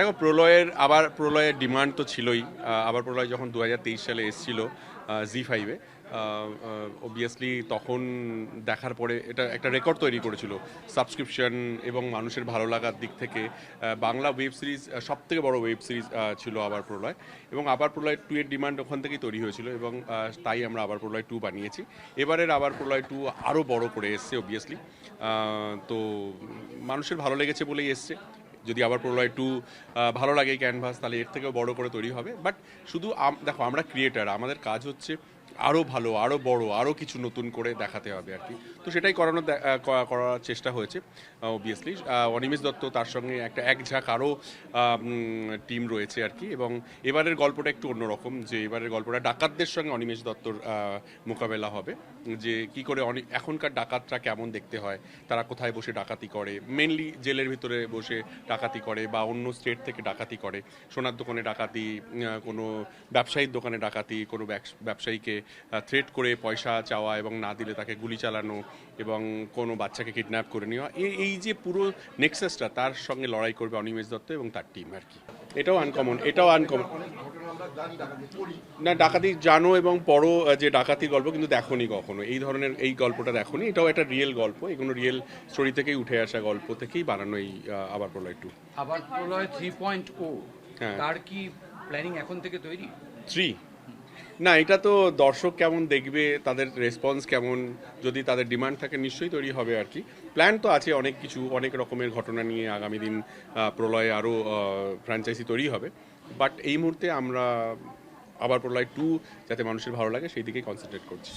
দেখো প্রলয়ের ডিমান্ড তো ছিলই। আবার প্রলয় যখন 2023 সালে এসেছিল জি5-এ, অবভিয়াসলি তখন দেখার পরে এটা একটা রেকর্ড তৈরি করেছিল সাবস্ক্রিপশন এবং মানুষের ভালো লাগার দিক থেকে। বাংলা ওয়েব সিরিজ সবথেকে বড় ওয়েব সিরিজ ছিল আবার প্রলয়, এবং আবার প্রলয় 2 এর ডিমান্ড ওখান থেকেই তৈরি হয়েছিল, এবং তাই আমরা আবার প্রলয় 2 বানিয়েছি। এবারের আবার প্রলয় 2 আরও বড় করে এসছে অবভিয়াসলি। তো মানুষের ভালো লেগেছে বলেই এসছে। যদি আবার প্রলয় 2 ভালো লাগে ক্যানভাস, তাহলে এর থেকেও বড় করে তৈরি হবে। বাট শুধু দেখো, আমরা ক্রিয়েটার, আমাদের কাজ হচ্ছে আরও ভালো, আরও বড়, আরও কিছু নতুন করে দেখাতে হবে আর কি। তো সেটাই করার চেষ্টা হয়েছে অবভিয়াসলি। অনিমেষ দত্ত, তার সঙ্গে এক ঝাঁক আরও টিম রয়েছে আর কি। এবং এবারের গল্পটা একটু অন্যরকম, যে এবারের গল্পটা ডাকাতদের সঙ্গে অনিমেষ দত্তর মোকাবেলা হবে, যে কি করে এখনকার ডাকাতরা কেমন দেখতে হয়, তারা কোথায় বসে ডাকাতি করে, মেনলি জেলের ভিতরে বসে ডাকাতি করে বা অন্য স্টেট থেকে ডাকাতি করে, সোনার দোকানে ডাকাতি, কোনো ব্যবসায়ীর দোকানে ডাকাতি, কোনো ব্যবসায়ীকে থ্রেট করে পয়সা চাওয়া এবং না দিলে তাকে গুলি চালানো, এবং কোনো বাচ্চাকে কিডন্যাপ করে নেওয়া, এই যে পুরো নেক্সাসটা, তার সঙ্গে লড়াই করবে অনিমেষ দত্ত এবং তার টিম আর কি। এটাও আনকমন। না, ডাকাতি জানো এবং পড়ো, যে ডাকাতির গল্প কিন্তু দেখোনি কখনো, এই ধরনের এই গল্পটা দেখোনি। এটাও একটা রিয়েল গল্প, এগুলো রিয়েল স্টোরি থেকেই উঠে আসা গল্প থেকেই বানানো এই আবার প্রলয় 2। আবার প্রলয় 3.0, হ্যাঁ। তার কি প্ল্যানিং এখন থেকে তৈরি? 3 না, এটা তো দর্শক কেমন দেখবে, তাদের রেসপন্স কেমন, যদি তাদের ডিমান্ড থাকে নিশ্চয়ই তৈরি হবে আর কি। প্ল্যান তো আছে অনেক কিছু, অনেক রকমের ঘটনা নিয়ে আগামী দিন প্রলয়ে আরও ফ্র্যাঞ্চাইজি তৈরি হবে। বাট এই মুহূর্তে আমরা আবার প্রলয় 2 যাতে মানুষের ভালো লাগে সেই দিকেই কনসেন্ট্রেট করছি।